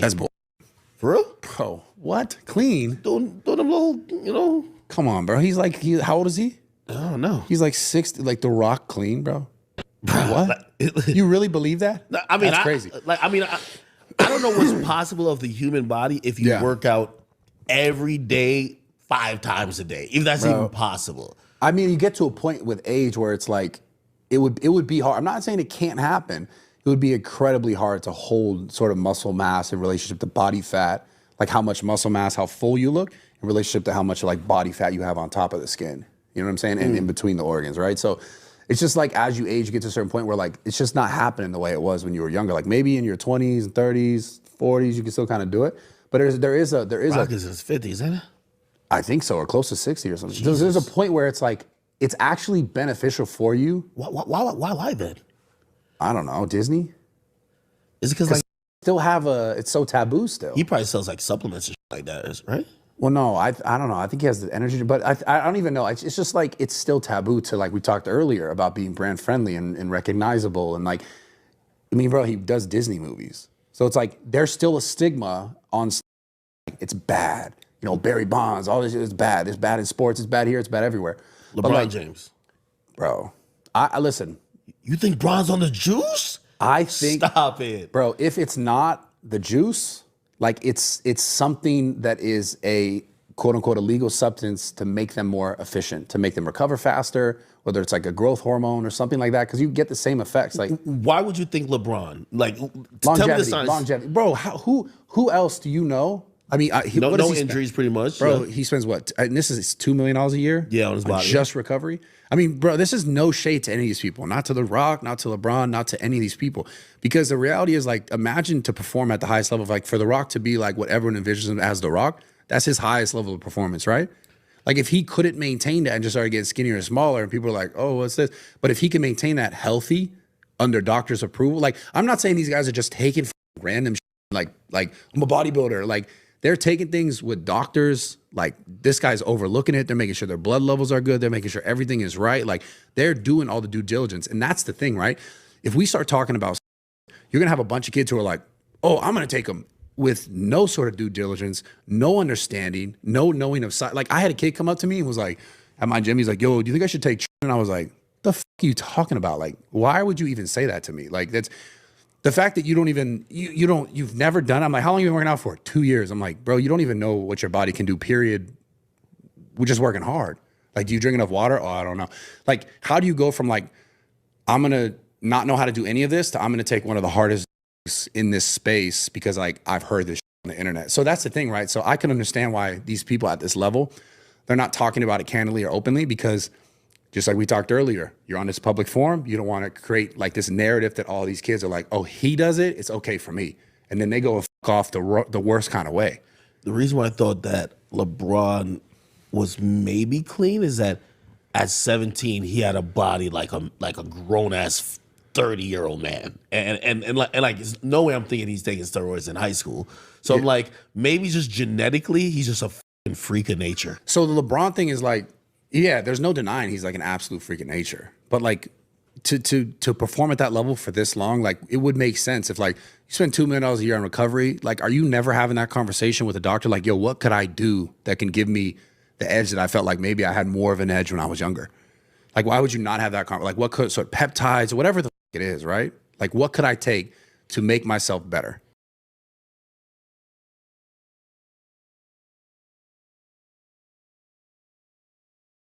Like, That's bull. for real? Bro, what? Clean? Doing them little, you know. Come on, bro. He's like, how old is he? I don't know. He's like 60, like The Rock clean, bro. What? Like, You really believe that? I mean, that's crazy. I don't know what's possible of the human body if you work out every day 5 times a day, if that's even possible. I mean, you get to a point with age where it's like, it would be hard. I'm not saying it can't happen. It would be incredibly hard to hold sort of muscle mass in relationship to body fat, like how much muscle mass, how full you look, in relationship to how much like body fat you have on top of the skin. You know what I'm saying? And in between the organs, right? So it's just like as you age, you get to a certain point where like it's just not happening the way it was when you were younger. Like maybe in your 20s, 30s, 40s, you can still kind of do it. But there is a Rock is in his 50s, isn't it? I think so, or close to 60 or something. There's a point where it's like it's actually beneficial for you. Why then? I don't know, Disney? Is it because like still have it's so taboo still. he probably sells like supplements and shit like that, right? Well, no, I don't know. I think he has the energy, but I don't even know. It's just like it's still taboo to, like we talked earlier about being brand friendly and recognizable. And like, I mean, bro, he does Disney movies. So it's like there's still a stigma on it's bad. You know, Barry Bonds, all this is bad. It's bad in sports. It's bad here. It's bad everywhere. LeBron James. Bro, I listen. You think Bron's on the juice? I think. Stop it. Bro, if it's not the juice, like it's something that is a quote unquote illegal substance to make them more efficient, to make them recover faster, whether it's like a growth hormone or something like that, because you get the same effects. Like, why would you think LeBron? Like, longevity. Bro, who else do you know? I mean, no injuries, pretty much. Bro, he spends what? And this is $2 million a year. Yeah, on his body. Just recovery. I mean, bro, this is no shade to any of these people. Not to The Rock, not to LeBron, not to any of these people. Because the reality is, like, imagine to perform at the highest level. Like, for The Rock to be like what everyone envisions him as The Rock, that's his highest level of performance, right? Like, if he couldn't maintain that and just started getting skinnier and smaller, and people are like, oh, what's this? But if he can maintain that healthy under doctor's approval, like, I'm not saying these guys are just taking random shit, like I'm a bodybuilder, like, they're taking things with doctors, like this guy's overlooking it. They're making sure their blood levels are good. They're making sure everything is right. Like they're doing all the due diligence. And that's the thing, right? If we start talking about, you're going to have a bunch of kids who are like, oh, I'm going to take them with no sort of due diligence, no understanding, no knowing of size. Like I had a kid come up to me and was like, at my gym, he's like, yo, do you think I should take? And I was like, the fuck are you talking about? Like, why would you even say that to me? Like that's, the fact that you don't even, you've never done it. I'm like, how long have you been working out for? 2 years. I'm like, bro, you don't even know what your body can do, period. We're just working hard. Like, do you drink enough water? Oh, I don't know. Like, how do you go from like, I'm going to not know how to do any of this to I'm going to take one of the hardest in this space because like I've heard this on the internet. So that's the thing, right? So I can understand why these people at this level, they're not talking about it candidly or openly because just like we talked earlier, you're on this public forum. You don't want to create like this narrative that all these kids are like, oh, he does it. It's okay for me. And then they go and fuck off the worst kind of way. The reason why I thought that LeBron was maybe clean is that at 17, he had a body like a grown ass 30-year-old man. And like there's no way I'm thinking he's taking steroids in high school. So I'm like, maybe just genetically, he's just a fucking freak of nature. So the LeBron thing is like, yeah, there's no denying he's like an absolute freak of nature. But like to perform at that level for this long, like it would make sense if like you spend $2 million a year on recovery. Like, are you never having that conversation with a doctor? Like, yo, what could I do that can give me the edge that I felt like maybe I had more of an edge when I was younger? Like, why would you not have that conversation? Like, what could sort of peptides or whatever the fuck it is, right? Like, what could I take to make myself better?